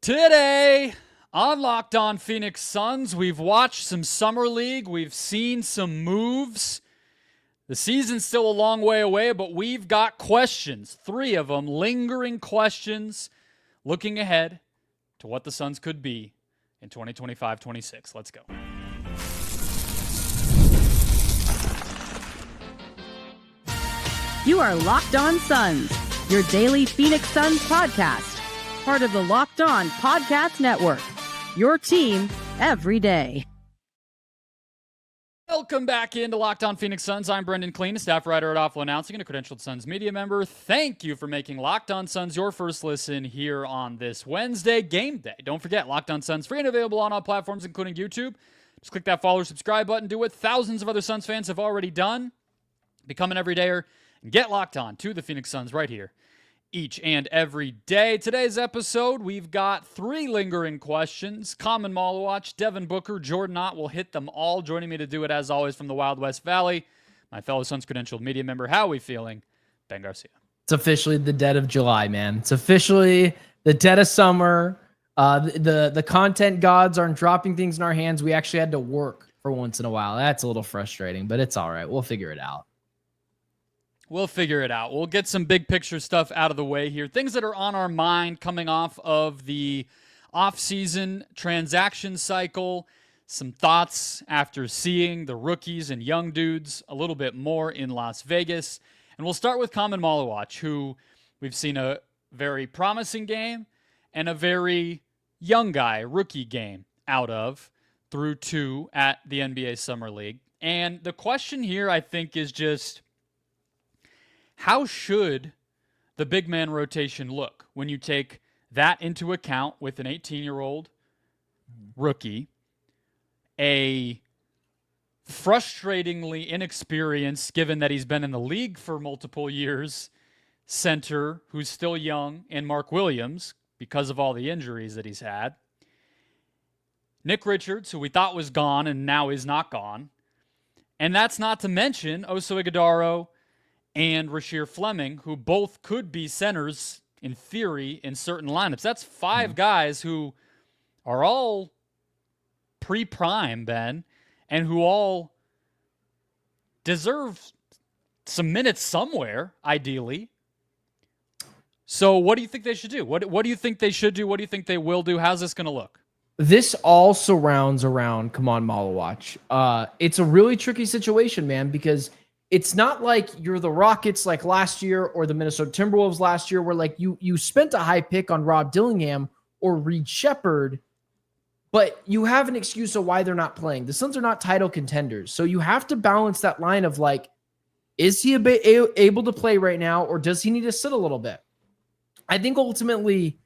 Today on Locked On Phoenix Suns, we've watched some Summer League. We've seen some moves. The season's still a long way away, but we've got questions, 3 of them, lingering questions, looking ahead to what the Suns could be in 2025-26. Let's go. You are Locked On Suns, your daily Phoenix Suns podcast. Part of the Locked On Podcast Network, your team every day. Welcome back into Locked On Phoenix Suns. I'm Brendon Kleen, a staff writer at Offloat Announcing and a credentialed Suns media member. Thank you for making Locked On Suns your first listen here on this Wednesday game day. Don't forget, Locked On Suns free and available on all platforms, including YouTube. Just click that follow or subscribe button. Do what thousands of other Suns fans have already done. Become an everydayer and get locked on to the Phoenix Suns right here each and every day. Today's episode, we've got 3 lingering questions. Khaman Maluach, Devin Booker, Jordan Ott will hit them all. Joining me to do it, as always, from the Wild West Valley, my fellow Suns credentialed media member. How are we feeling? Ben Garcia. It's officially the dead of July, man. It's officially the dead of summer. The content gods aren't dropping things in our hands. We actually had to work for once in a while. That's a little frustrating, but it's all right. We'll figure it out. We'll figure it out. We'll get some big picture stuff out of the way here. Things that are on our mind coming off of the offseason transaction cycle. Some thoughts after seeing the rookies and young dudes a little bit more in Las Vegas. And we'll start with Khaman Maluach, who we've seen a very promising game and a very young guy, rookie game out of through 2 at the NBA Summer League. And the question here, I think, is just, how should the big man rotation look when you take that into account with an 18-year-old rookie, a frustratingly inexperienced, given that he's been in the league for multiple years, center who's still young, and Mark Williams because of all the injuries that he's had, Nick Richards, who we thought was gone and now is not gone, and that's not to mention Oso Ighodaro and Rasheer Fleming, who both could be centers in theory in certain lineups. That's 5 guys who are all pre-prime, Ben, and who all deserve some minutes somewhere, ideally. So what do you think they should do? What do you think they should do? What do you think they will do? How's this going to look? This all surrounds around Khaman Maluach. It's a really tricky situation, man, because it's not like you're the Rockets like last year or the Minnesota Timberwolves last year where like you spent a high pick on Rob Dillingham or Reed Shepherd, but you have an excuse of why they're not playing. The Suns are not title contenders. So you have to balance that line of like, is he able to play right now or does he need to sit a little bit? I think ultimately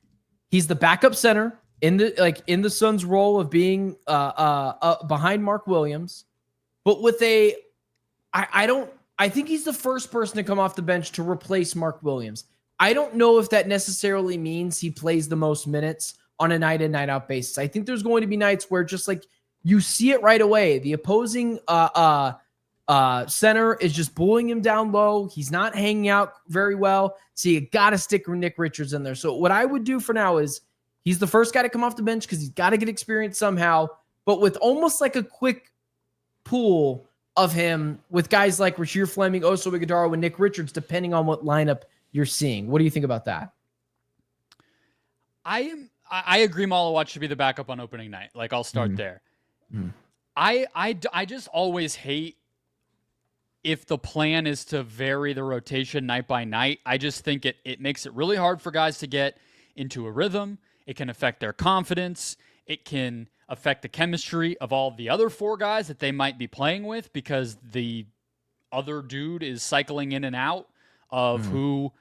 he's the backup center in the Suns role of being behind Mark Williams, but with I think he's the first person to come off the bench to replace Mark Williams. I don't know if that necessarily means he plays the most minutes on a night in, night out basis. I think there's going to be nights where just like you see it right away. The opposing center is just bullying him down low. He's not hanging out very well. So you got to stick Nick Richards in there. So what I would do for now is he's the first guy to come off the bench because he's got to get experience somehow, but with almost like a quick pool of him with guys like Rasheer Fleming, Oso Ighodaro, and Nick Richards, depending on what lineup you're seeing. What do you think about that? I agree Maluach should be the backup on opening night. Like, I'll start there. I just always hate if the plan is to vary the rotation night by night. I just think it makes it really hard for guys to get into a rhythm. It can affect their confidence. It can affect the chemistry of all the other 4 guys that they might be playing with because the other dude is cycling in and out of who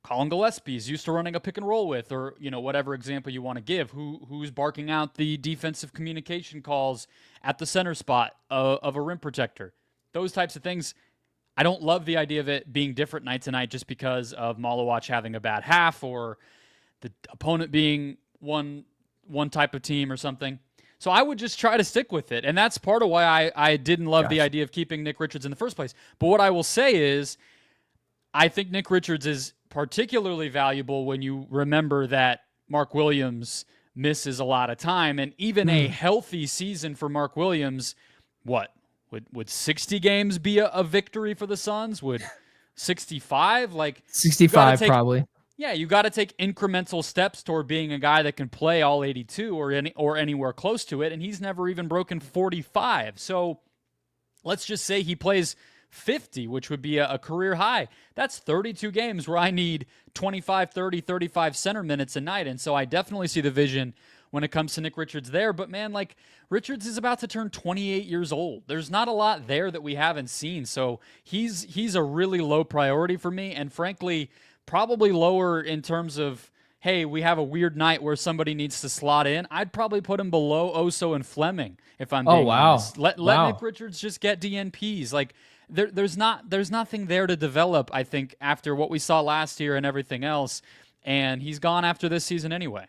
Colin Gillespie is used to running a pick and roll with, or, you know, whatever example you want to give, who's barking out the defensive communication calls at the center spot of a rim protector. Those types of things. I don't love the idea of it being different night to night just because of Maluach having a bad half or the opponent being one type of team or something. So I would just try to stick with it. And that's part of why I didn't love the idea of keeping Nick Richards in the first place. But what I will say is I think Nick Richards is particularly valuable when you remember that Mark Williams misses a lot of time. And even a healthy season for Mark Williams, what? Would 60 games be a victory for the Suns? Would 65? Like 65 probably. Yeah, you got to take incremental steps toward being a guy that can play all 82 or anywhere close to it, and he's never even broken 45. So let's just say he plays 50, which would be a career high. That's 32 games where I need 25, 30, 35 center minutes a night, and so I definitely see the vision when it comes to Nick Richards there. But man, like, Richards is about to turn 28 years old. There's not a lot there that we haven't seen, so he's a really low priority for me, and frankly, probably lower in terms of, hey, we have a weird night where somebody needs to slot in. I'd probably put him below Oso and Fleming, if I'm being honest. Let Nick Richards just get DNPs. Like, there's nothing there to develop, I think, after what we saw last year and everything else, and he's gone after this season anyway.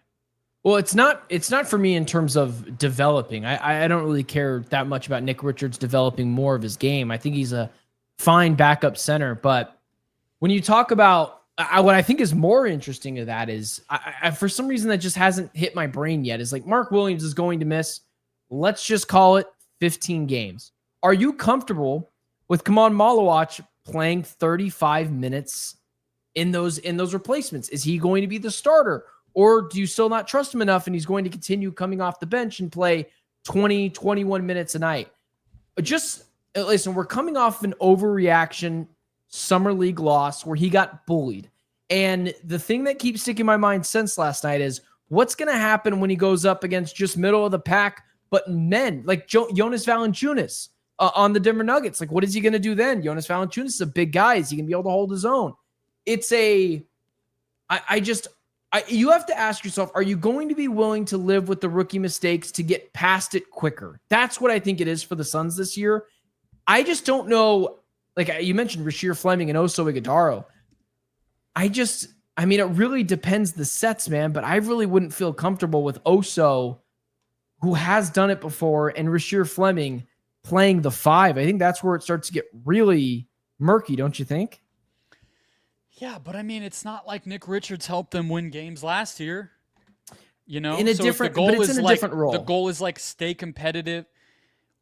Well, it's not for me in terms of developing. I don't really care that much about Nick Richards developing more of his game. I think he's a fine backup center, but when you talk about what I think is more interesting to that is, I for some reason that just hasn't hit my brain yet, is like, Mark Williams is going to miss, let's just call it 15 games. Are you comfortable with Khaman Maluach playing 35 minutes in those replacements? Is he going to be the starter? Or do you still not trust him enough and he's going to continue coming off the bench and play 20, 21 minutes a night? Just listen, we're coming off an overreaction summer league loss where he got bullied. And the thing that keeps sticking in my mind since last night is what's going to happen when he goes up against just middle of the pack, but men like Jonas Valanciunas on the Denver Nuggets. Like, what is he going to do then? Jonas Valanciunas is a big guy. Is he going to be able to hold his own? You have to ask yourself, are you going to be willing to live with the rookie mistakes to get past it quicker? That's what I think it is for the Suns this year. I just don't know. Like you mentioned, Rasheer Fleming and Oso Ighodaro. It really depends the sets, man, but I really wouldn't feel comfortable with Oso, who has done it before, and Rasheer Fleming playing the 5. I think that's where it starts to get really murky, don't you think? Yeah, but I mean, it's not like Nick Richards helped them win games last year. You know, in a different role. The goal is like stay competitive.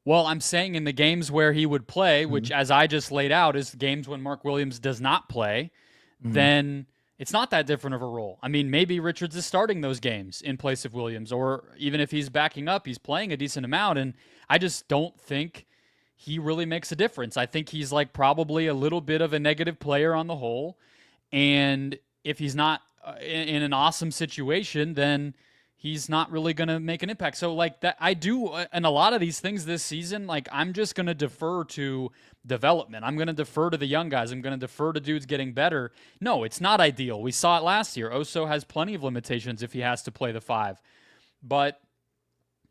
Well, I'm saying in the games where he would play, which as I just laid out is games when Mark Williams does not play, then it's not that different of a role. I mean, maybe Richards is starting those games in place of Williams, or even if he's backing up, he's playing a decent amount, and I just don't think he really makes a difference. I think he's like probably a little bit of a negative player on the whole. And if he's not in an awesome situation, then he's not really going to make an impact. So like that, I do, and a lot of these things this season, like I'm just going to defer to development. I'm going to defer to the young guys. I'm going to defer to dudes getting better. No, it's not ideal. We saw it last year. Oso has plenty of limitations if he has to play the 5. But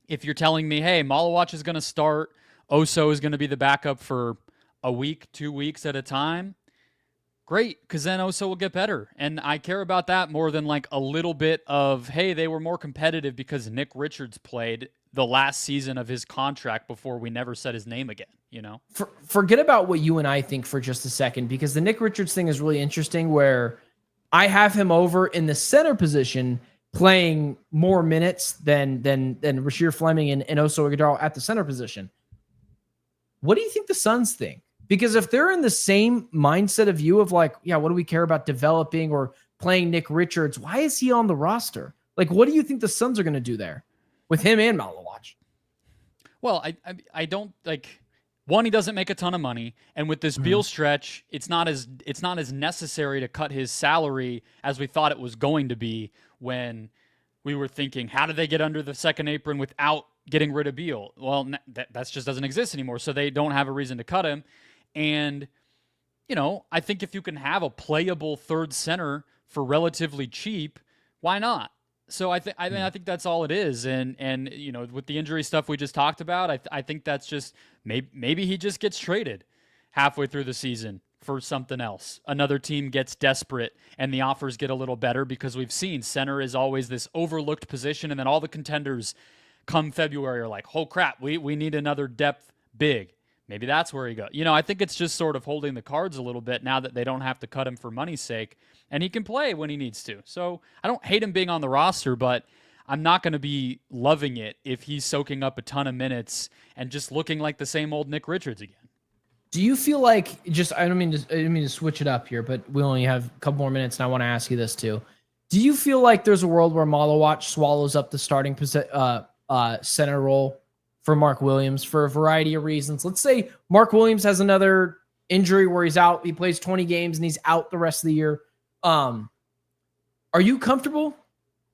if you're telling me, hey, Maluach is going to start, Oso is going to be the backup for a week, 2 weeks at a time, great, because then Oso will get better. And I care about that more than like a little bit of, hey, they were more competitive because Nick Richards played the last season of his contract before we never said his name again, you know? Forget about what you and I think for just a second, because the Nick Richards thing is really interesting where I have him over in the center position playing more minutes than Rasheer Fleming and Oso Ighodaro at the center position. What do you think the Suns think? Because if they're in the same mindset of you of like, yeah, what do we care about developing or playing Nick Richards? Why is he on the roster? Like, what do you think the Suns are going to do there with him and Maluach? Well, I don't like, one, he doesn't make a ton of money, and with this Beal stretch, it's not as necessary to cut his salary as we thought it was going to be when we were thinking, how do they get under the second apron without getting rid of Beal? Well, that just doesn't exist anymore, so they don't have a reason to cut him. And, you know, I think if you can have a playable third center for relatively cheap, why not? So I think that's all it is. And you know, with the injury stuff we just talked about, I think that's just maybe he just gets traded halfway through the season for something else. Another team gets desperate and the offers get a little better, because we've seen center is always this overlooked position, and then all the contenders come February are like, oh crap, we need another depth big. Maybe that's where he goes. You know, I think it's just sort of holding the cards a little bit now that they don't have to cut him for money's sake, and he can play when he needs to. So I don't hate him being on the roster, but I'm not going to be loving it if he's soaking up a ton of minutes and just looking like the same old Nick Richards again. Do you feel like I don't mean to switch it up here, but we only have a couple more minutes, and I want to ask you this too. Do you feel like there's a world where Maluach swallows up the starting center role for Mark Williams for a variety of reasons? Let's say Mark Williams has another injury where he's out. He plays 20 games and he's out the rest of the year. Are you comfortable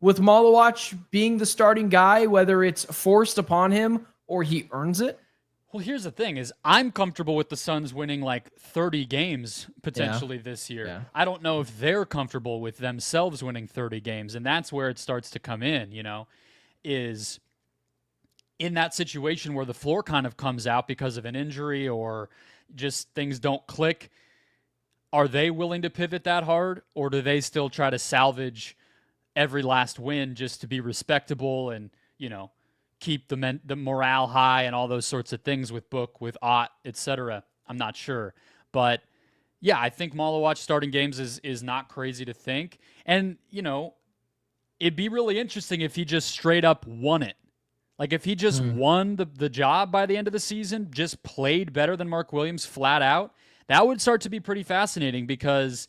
with Maluach being the starting guy, whether it's forced upon him or he earns it? Well, here's the thing is I'm comfortable with the Suns winning like 30 games potentially this year. Yeah. I don't know if they're comfortable with themselves winning 30 games. And that's where it starts to come in, is in that situation where the floor kind of comes out because of an injury or just things don't click. Are they willing to pivot that hard, or do they still try to salvage every last win just to be respectable and, keep the morale high and all those sorts of things with Book, with Ott, etc.? I'm not sure. But, yeah, I think Maluach starting games is not crazy to think. And, it'd be really interesting if he just straight up won it. Like if he just won the job by the end of the season, just played better than Mark Williams flat out, that would start to be pretty fascinating because,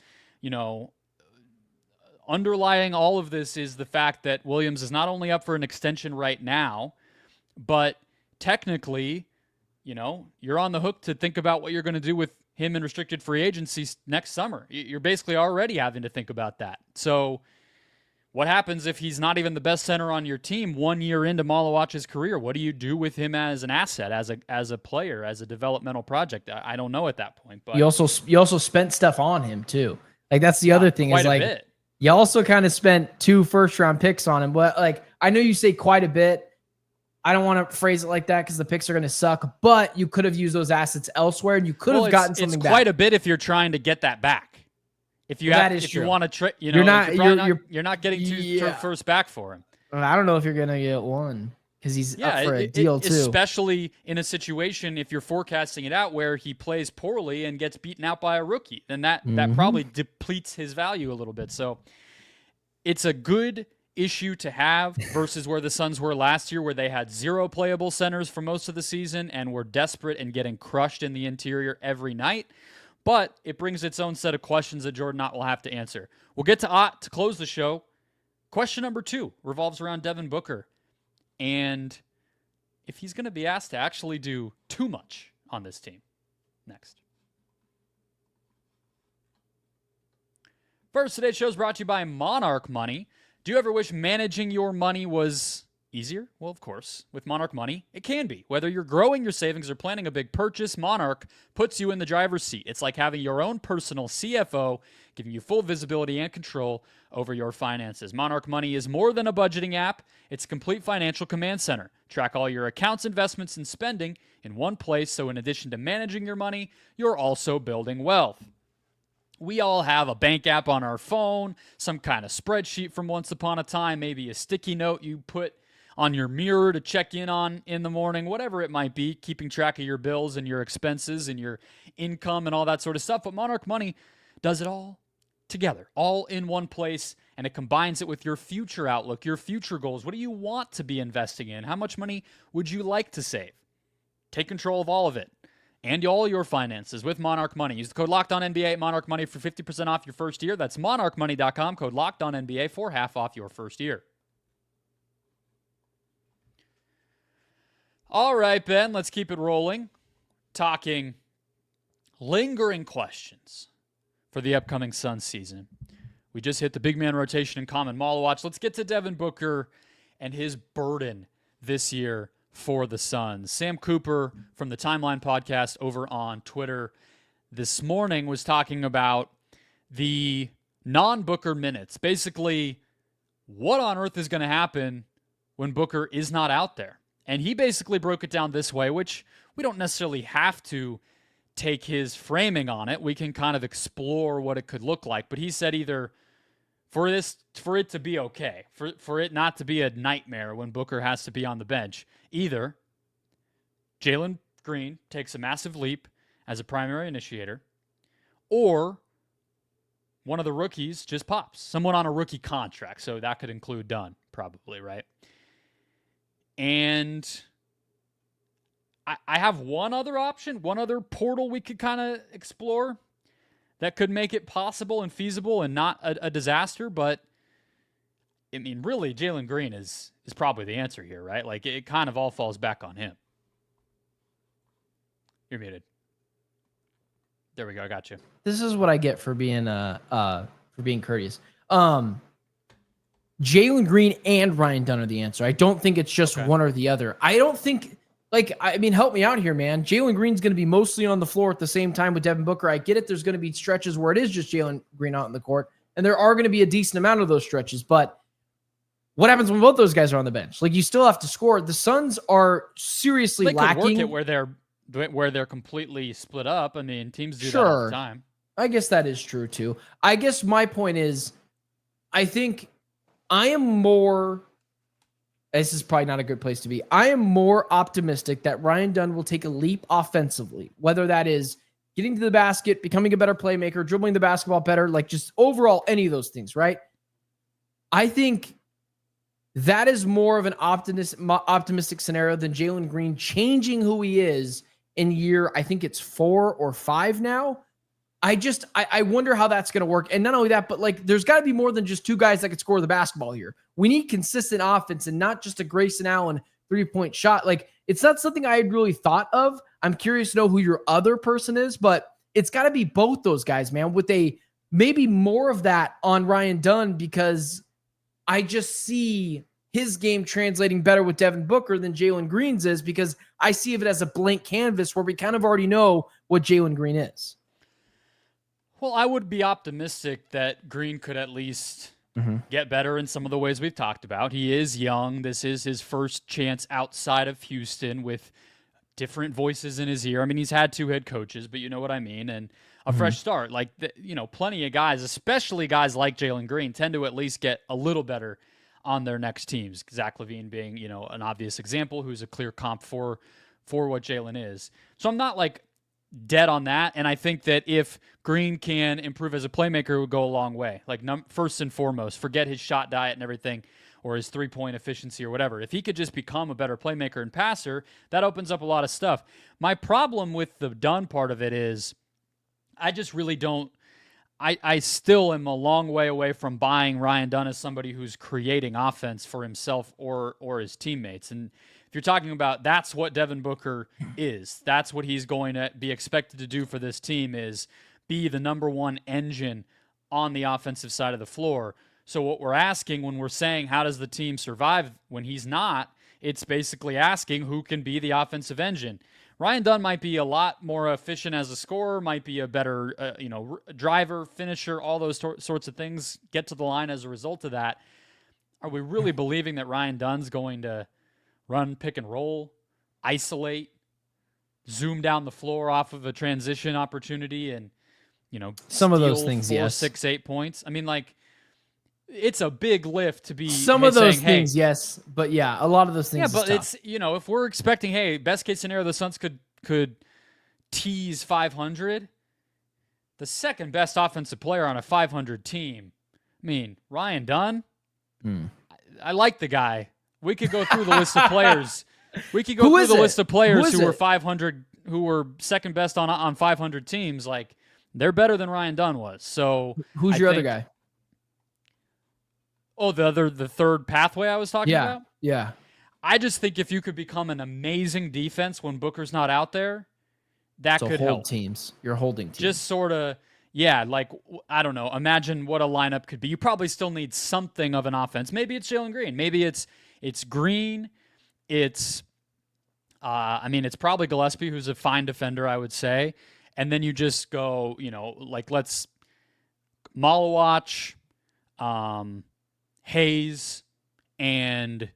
underlying all of this is the fact that Williams is not only up for an extension right now, but technically, you're on the hook to think about what you're going to do with him in restricted free agency next summer. You're basically already having to think about that. So what happens if he's not even the best center on your team 1 year into Maluach's career? What do you do with him as an asset, as a player, as a developmental project? I don't know at that point. But you also spent stuff on him too. Like that's the other thing is like bit. You also kind of spent 2 first-round picks on him. But like I know you say quite a bit. I don't want to phrase it like that because the picks are going to suck. But you could have used those assets elsewhere, and you could have gotten something back. It's quite a bit if you're trying to get that back. If you want to trade, you're not getting 2 first back for him. I don't know if you're going to get 1 because he's up for a deal too. Especially in a situation if you're forecasting it out where he plays poorly and gets beaten out by a rookie, then that probably depletes his value a little bit. So it's a good issue to have versus where the Suns were last year, where they had 0 playable centers for most of the season and were desperate and getting crushed in the interior every night. But it brings its own set of questions that Jordan Ott will have to answer. We'll get to Ott to close the show. Question number 2 revolves around Devin Booker and if he's going to be asked to actually do too much on this team. Next. First, today's show is brought to you by Monarch Money. Do you ever wish managing your money was easier? Well, of course. With Monarch Money, it can be. Whether you're growing your savings or planning a big purchase, Monarch puts you in the driver's seat. It's like having your own personal CFO, giving you full visibility and control over your finances. Monarch Money is more than a budgeting app. It's a complete financial command center. Track all your accounts, investments, and spending in one place, so in addition to managing your money, you're also building wealth. We all have a bank app on our phone, some kind of spreadsheet from once upon a time, maybe a sticky note you put on your mirror to check in on in the morning, whatever it might be, keeping track of your bills and your expenses and your income and all that sort of stuff. But Monarch Money does it all together, all in one place, and it combines it with your future outlook, your future goals. What do you want to be investing in? How much money would you like to save? Take control of all of it and all your finances with Monarch Money. Use the code LOCKEDONNBA at Monarch Money for 50% off your first year. That's monarchmoney.com, code LOCKEDONNBA for half off your first year. All right, Ben, let's keep it rolling. Talking lingering questions for the upcoming Suns season. We just hit the big man rotation in Khaman Maluach. Let's get to Devin Booker and his burden this year for the Suns. Sam Cooper from the Timeline podcast over on Twitter this morning was talking about the non-Booker minutes. Basically, what on earth is going to happen when Booker is not out there? And he basically broke it down this way, which we don't necessarily have to take his framing on it. We can kind of explore what it could look like. But he said either for it to be okay, for it not to be a nightmare when Booker has to be on the bench, either Jalen Green takes a massive leap as a primary initiator, or one of the rookies just pops. Someone on a rookie contract. So that could include Dunn, probably, right? And I have one other option, one other portal we could kind of explore that could make it possible and feasible and not a disaster. But, I mean, really, Jalen Green is probably the answer here, right? Like, it kind of all falls back on him. You're muted. There we go. I got you. This is what I get for being courteous. Jalen Green and Ryan Dunn are the answer. I don't think it's just one or the other. I don't think, help me out here, man. Jalen Green's going to be mostly on the floor at the same time with Devin Booker. I get it. There's going to be stretches where it is just Jalen Green out in the court, and there are going to be a decent amount of those stretches. But what happens when both those guys are on the bench? Like, you still have to score. The Suns are seriously lacking. They could work it where they're completely split up. I mean, teams do that all the time. I guess that is true too. I guess my point is, I think I am more, this is probably not a good place to be. I am more optimistic that Ryan Dunn will take a leap offensively, whether that is getting to the basket, becoming a better playmaker, dribbling the basketball better, like just overall any of those things, right? I think that is more of an optimistic scenario than Jalen Green changing who he is in year, I think it's 4 or 5 now. I wonder how that's going to work. And not only that, but like, there's got to be more than just two guys that could score the basketball here. We need consistent offense and not just a Grayson Allen 3-point shot. Like, it's not something I had really thought of. I'm curious to know who your other person is, but it's got to be both those guys, man, with maybe more of that on Ryan Dunn, because I just see his game translating better with Devin Booker than Jalen Green's is, because I see it as a blank canvas where we kind of already know what Jalen Green is. Well, I would be optimistic that Green could at least get better in some of the ways we've talked about. He is young. This is his first chance outside of Houston with different voices in his ear. I mean, he's had 2 head coaches, but you know what I mean? And a fresh start. Like, plenty of guys, especially guys like Jalen Green, tend to at least get a little better on their next teams. Zach LaVine being, an obvious example, who's a clear comp for what Jalen is. So I'm not like dead on that. And I think that if Green can improve as a playmaker, it would go a long way. Like, first and foremost, forget his shot diet and everything, or his 3-point efficiency or whatever. If he could just become a better playmaker and passer, that opens up a lot of stuff. My problem with the Dunn part of it is I just really don't, I still am a long way away from buying Ryan Dunn as somebody who's creating offense for himself or his teammates. And if you're talking about that's what Devin Booker is, that's what he's going to be expected to do for this team, is be the number one engine on the offensive side of the floor. So what we're asking when we're saying how does the team survive when he's not, it's basically asking who can be the offensive engine. Ryan Dunn might be a lot more efficient as a scorer, might be a better driver, finisher, all those sorts of things, get to the line as a result of that. Are we really believing that Ryan Dunn's going to run pick and roll, isolate, zoom down the floor off of a transition opportunity, and some of those things, 4, yes, 6, 8 points? I mean, like, it's a big lift to be some of those things, yes, but yeah, a lot of those things. Yeah, but it's if we're expecting, hey, best case scenario, the Suns could tease 500. The second best offensive player on a 500 team. I mean, Ryan Dunn. I like the guy. We could go through the list of players. We could go through the list of players who were 500, who were second best on 500 teams. Like, they're better than Ryan Dunn was. So who's your other guy? Oh, the third pathway I was talking about? Yeah. I just think if you could become an amazing defense when Booker's not out there, that could help. Teams. You're holding teams. Just sort of, like, I don't know. Imagine what a lineup could be. You probably still need something of an offense. Maybe it's Jalen Green. Maybe it's Green. It's, it's probably Gillespie, who's a fine defender, I would say. And then you just go, let's Maluach, Hayes, and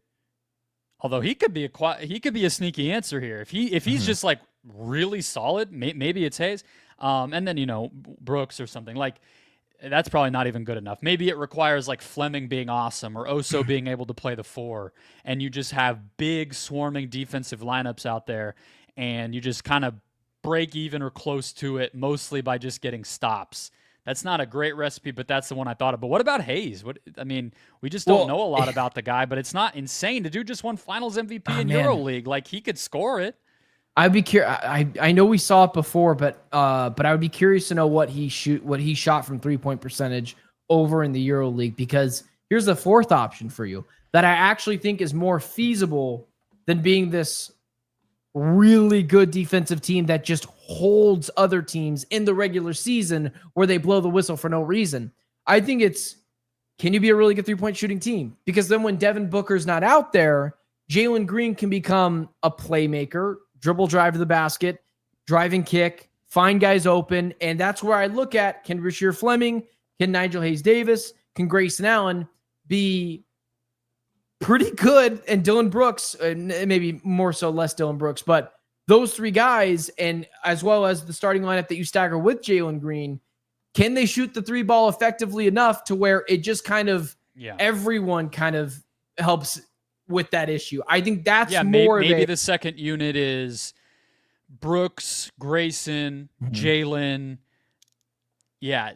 although he could be a sneaky answer here if he's just like really solid, maybe it's Hayes, and then Brooks or something. Like, that's probably not even good enough. Maybe it requires like Fleming being awesome or Oso being able to play the 4, and you just have big swarming defensive lineups out there, and you just kind of break even or close to it mostly by just getting stops. That's not a great recipe, but that's the one I thought of. But what about Hayes? We just don't know a lot about the guy, but it's not insane. The dude just won Finals MVP in EuroLeague. Like, he could score it. I'd be curious. I know we saw it before, but I would be curious to know what he shot from 3-point percentage over in the EuroLeague, because here's the fourth option for you that I actually think is more feasible than being this really good defensive team that just holds other teams in the regular season where they blow the whistle for no reason. I think it's, can you be a really good 3-point shooting team? Because then when Devin Booker's not out there, Jalen Green can become a playmaker, dribble drive to the basket, drive and kick, find guys open. And that's where I look at, can Rasheer Fleming, can Nigel Hayes-Davis, can Grayson Allen be pretty good, and Dylan Brooks, and maybe more so less Dylan Brooks, but those three guys, and as well as the starting lineup that you stagger with Jalen Green, can they shoot the 3 ball effectively enough to where it just kind of, everyone kind of helps with that issue? I think that's maybe the second unit is Brooks, Grayson, Jalen. Yeah.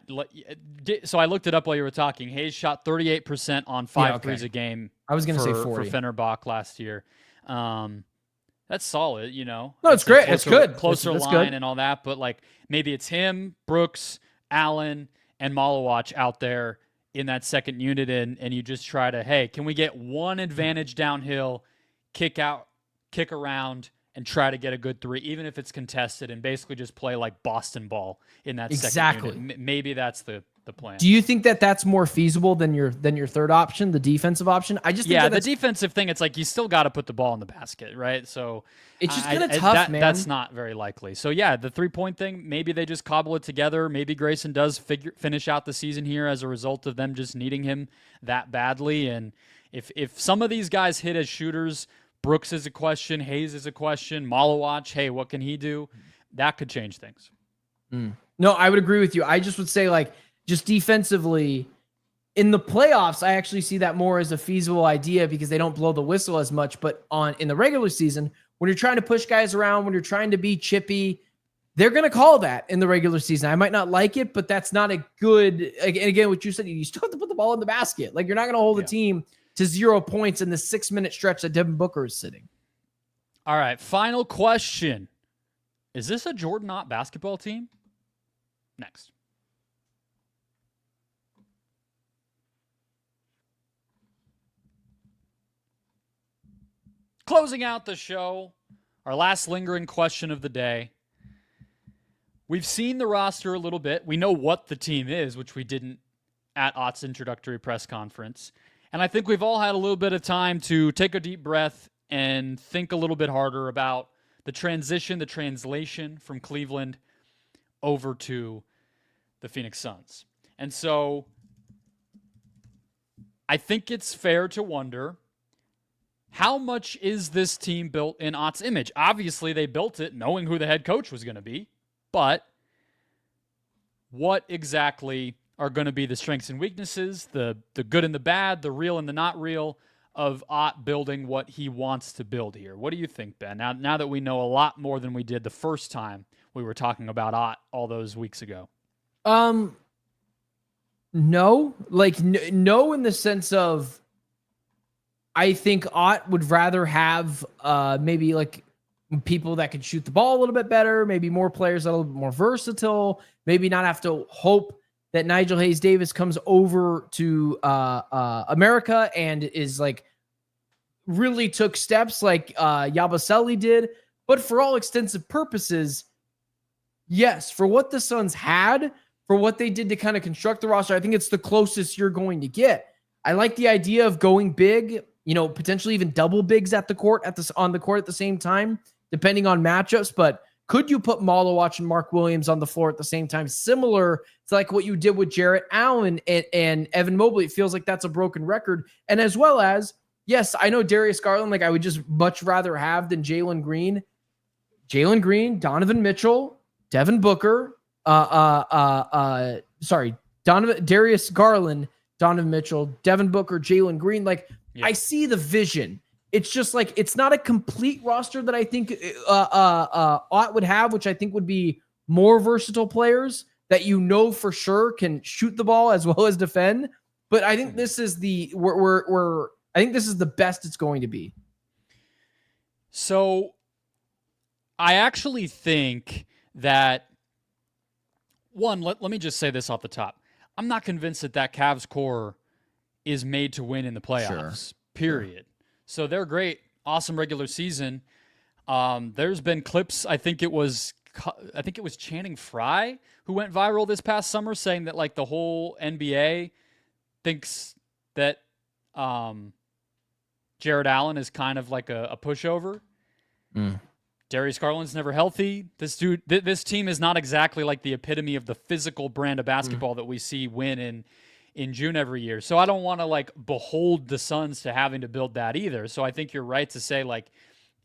So I looked it up while you were talking. Hayes shot 38% on 5 threes a game. I was going to say 40 for Fenerbahce last year. That's solid, No, it's great. It's good. Closer that's line good. and all that. But like, maybe it's him, Brooks, Allen, and Maluach out there in that second unit, and you just try to, hey, can we get one advantage downhill, kick around, and try to get a good 3, even if it's contested, and basically just play like Boston ball in that second unit. Maybe that's the plan. Do you think that that's more feasible than your third option, the defensive option? I just think the defensive thing, it's like you still got to put the ball in the basket, right? So it's just kind of tough, man. That's not very likely. So yeah, the 3-point thing, maybe they just cobble it together. Maybe Grayson does finish out the season here as a result of them just needing him that badly. And if some of these guys hit as shooters, Brooks is a question, Hayes is a question, Maluach, hey, what can he do? That could change things. No, I would agree with you. I just would say, like, just defensively in the playoffs, I actually see that more as a feasible idea because they don't blow the whistle as much. But in the regular season, when you're trying to push guys around, when you're trying to be chippy, they're going to call that in the regular season. I might not like it, but that's not a good, and again, what you said, you still have to put the ball in the basket. Like, you're not going to hold the team to 0 points in the 6-minute stretch that Devin Booker is sitting. All right. Final question. Is this a Jordan Ott basketball team? Next. Closing out the show, our last lingering question of the day. We've seen the roster a little bit. We know what the team is, which we didn't at Ott's introductory press conference. And I think we've all had a little bit of time to take a deep breath and think a little bit harder about the translation from Cleveland over to the Phoenix Suns. And so I think it's fair to wonder, how much is this team built in Ott's image? Obviously, they built it knowing who the head coach was going to be, but what exactly are going to be the strengths and weaknesses, the good and the bad, the real and the not real of Ott building what he wants to build here? What do you think, Ben? Now that we know a lot more than we did the first time we were talking about Ott all those weeks ago. No, no, in the sense of, I think Ott would rather have maybe like people that could shoot the ball a little bit better, maybe more players that are a little bit more versatile, maybe not have to hope that Nigel Hayes-Davis comes over to America and is like really took steps like Yabusele did. But for all extensive purposes, yes, for what the Suns had, for what they did to kind of construct the roster, I think it's the closest you're going to get. I like the idea of going big, potentially even double bigs on the court at the same time, depending on matchups. But could you put Maluach and Mark Williams on the floor at the same time? Similar to like what you did with Jarrett Allen and Evan Mobley. It feels like that's a broken record. And as well as, yes, I know Darius Garland, like I would just much rather have than Jalen Green. Jalen Green, Donovan Mitchell, Devin Booker, Darius Garland, Donovan Mitchell, Devin Booker, Jalen Green. I see the vision. It's just like, it's not a complete roster that I think Ott would have, which I think would be more versatile players that for sure can shoot the ball as well as defend. But I think this is I think this is the best it's going to be. So I actually think that, one, let me just say this off the top. I'm not convinced that Cavs core is made to win in the playoffs, period. Sure. So they're great, awesome regular season. There's been clips, I think it was Channing Frye who went viral this past summer saying that like the whole NBA thinks that Jared Allen is kind of like a pushover. Darius Garland's never healthy. This team is not exactly like the epitome of the physical brand of basketball that we see win in June every year. So I don't want to like behold the Suns to having to build that either. So I think you're right to say like,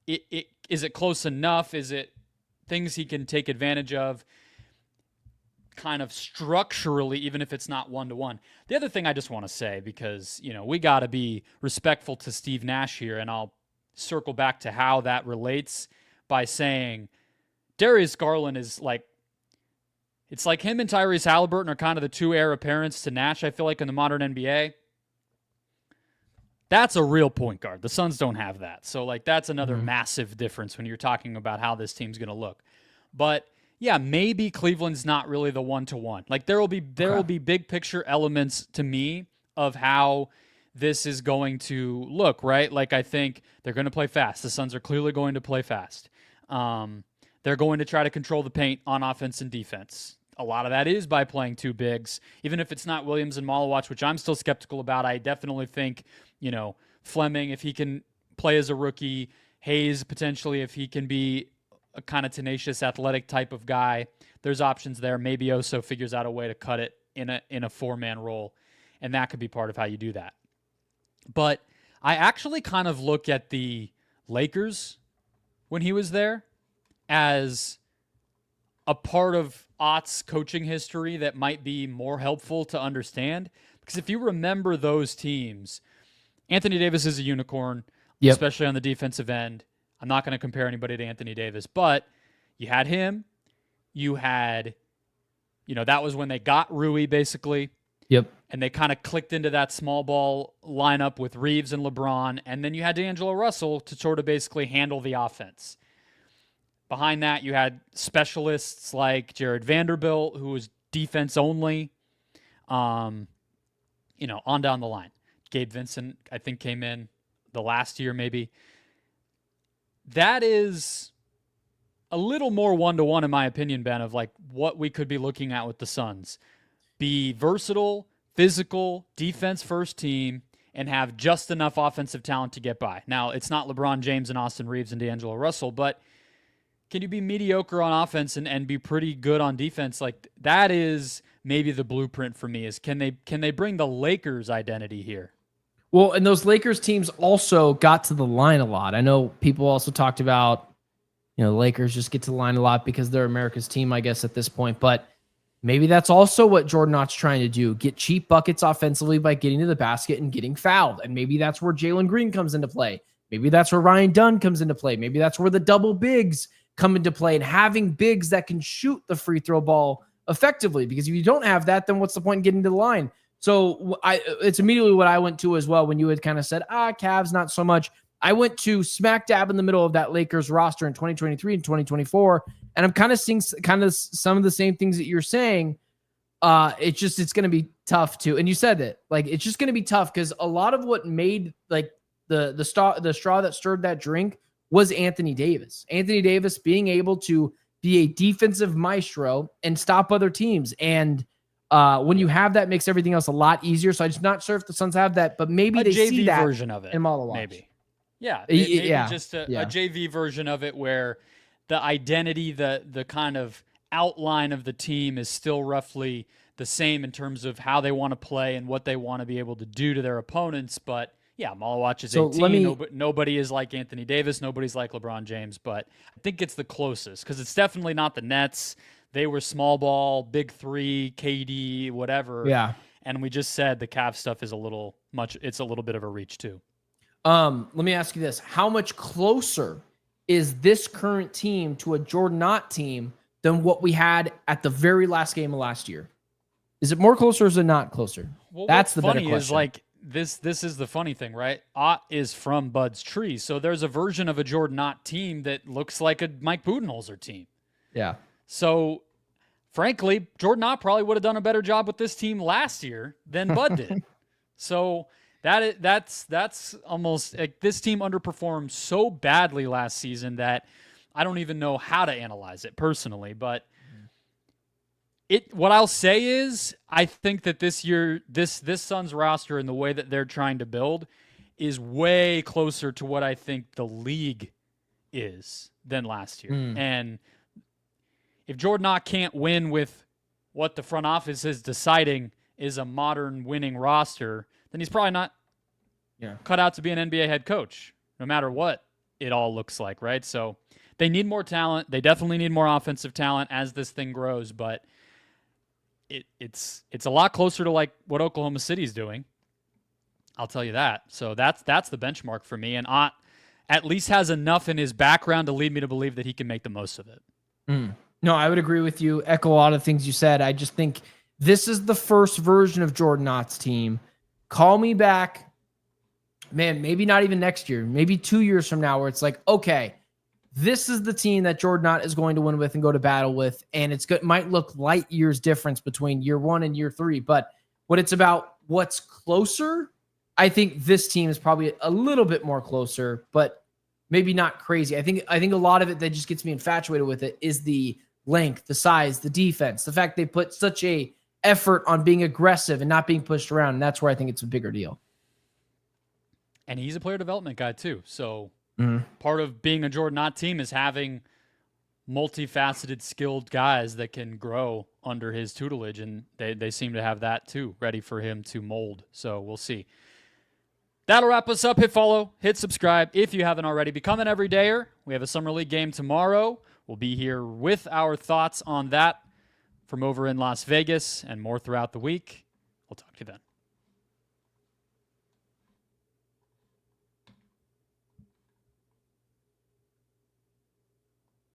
is it close enough? Is it things he can take advantage of kind of structurally, even if it's not one-to-one? The other thing I just want to say, because, we got to be respectful to Steve Nash here, and I'll circle back to how that relates by saying Darius Garland is like, it's like him and Tyrese Halliburton are kind of the two heir apparents to Nash, I feel like, in the modern NBA. That's a real point guard. The Suns don't have that. So, like, that's another massive difference when you're talking about how this team's going to look. But, yeah, maybe Cleveland's not really the one-to-one. Like, there will be big picture elements to me of how this is going to look, right? Like, I think they're going to play fast. The Suns are clearly going to play fast. They're going to try to control the paint on offense and defense. A lot of that is by playing two bigs, even if it's not Williams and Maluach, which I'm still skeptical about. I definitely think, Fleming, if he can play as a rookie, Hayes potentially, if he can be a kind of tenacious, athletic type of guy, there's options there. Maybe Oso figures out a way to cut it in a four-man role, and that could be part of how you do that. But I actually kind of look at the Lakers when he was there as a part of Ott's coaching history that might be more helpful to understand. Because if you remember those teams, Anthony Davis is a unicorn, especially on the defensive end. I'm not going to compare anybody to Anthony Davis, but you had him. You had, that was when they got Rui, basically. Yep. And they kind of clicked into that small ball lineup with Reeves and LeBron. And then you had D'Angelo Russell to sort of basically handle the offense. Behind that, you had specialists like Jared Vanderbilt, who was defense only, on down the line. Gabe Vincent, I think, came in the last year maybe. That is a little more one-to-one, in my opinion, Ben, of like what we could be looking at with the Suns. Be versatile, physical, defense-first team, and have just enough offensive talent to get by. Now, it's not LeBron James and Austin Reeves and D'Angelo Russell, but can you be mediocre on offense and be pretty good on defense? Like, that is maybe the blueprint for me, is can they bring the Lakers identity here? Well, and those Lakers teams also got to the line a lot. I know people also talked about, the Lakers just get to the line a lot because they're America's team, I guess, at this point. But maybe that's also what Jordan Ott's trying to do, get cheap buckets offensively by getting to the basket and getting fouled. And maybe that's where Jalen Green comes into play. Maybe that's where Ryan Dunn comes into play. Maybe that's where the double bigs come into play, and having bigs that can shoot the free throw ball effectively. Because if you don't have that, then what's the point in getting to the line? So it's immediately what I went to as well when you had kind of said, Cavs, not so much. I went to smack dab in the middle of that Lakers roster in 2023 and 2024, and I'm kind of seeing kind of some of the same things that you're saying. It's going to be tough too. And you said that, like, it's just going to be tough because a lot of what made like the straw that stirred that drink was Anthony Davis. Anthony Davis being able to be a defensive maestro and stop other teams. And when you have that, makes everything else a lot easier. So I'm just not sure if the Suns have that, but maybe they JV see that version of it in Maluach. Maybe. Yeah. Maybe just a JV version of it where the identity, the kind of outline of the team is still roughly the same in terms of how they want to play and what they want to be able to do to their opponents. But yeah, Maluach is 18. Nobody is like Anthony Davis. Nobody's like LeBron James. But I think it's the closest because it's definitely not the Nets. They were small ball, big three, KD, whatever. Yeah. And we just said the Cavs stuff is it's a little bit of a reach too. Let me ask you this. How much closer is this current team to a Jordan Ott team than what we had at the very last game of last year? Is it more closer or is it not closer? Well, That's the better funny question. is like this is the funny thing, right? Ott is from Bud's tree. So there's a version of a Jordan Ott team that looks like a Mike Budenholzer team. Yeah. So frankly, Jordan Ott probably would have done a better job with this team last year than Bud did. So that's almost like this team underperformed so badly last season that I don't even know how to analyze it personally, but what I'll say is I think that this year, this Suns roster and the way that they're trying to build is way closer to what I think the league is than last year. And if Jordan Ott can't win with what the front office is deciding is a modern winning roster, then he's probably not cut out to be an NBA head coach, no matter what it all looks like, right? So they need more talent. They definitely need more offensive talent as this thing grows, but it's a lot closer to like what Oklahoma City's doing. I'll tell you that. So that's the benchmark for me. And Ott at least has enough in his background to lead me to believe that he can make the most of it. No, I would agree with you. Echo a lot of things you said. I just think this is the first version of Jordan Ott's team. Call me back, man, maybe not even next year, maybe 2 years from now, where it's like, okay, this is the team that Jordan Ott is going to win with and go to battle with. And it's good. Might look light years difference between year 1 and year 3, but when it's about what's closer, I think this team is probably a little bit more closer, but maybe not crazy. I think a lot of it that just gets me infatuated with it is the length, the size, the defense, the fact they put such a effort on being aggressive and not being pushed around. And that's where I think it's a bigger deal. And he's a player development guy too. So part of being a Jordan Ott team is having multifaceted, skilled guys that can grow under his tutelage, and they seem to have that too, ready for him to mold. So we'll see. That'll wrap us up. Hit follow, hit subscribe if you haven't already. Become an everydayer. We have a Summer League game tomorrow. We'll be here with our thoughts on that from over in Las Vegas and more throughout the week. We'll talk to you then.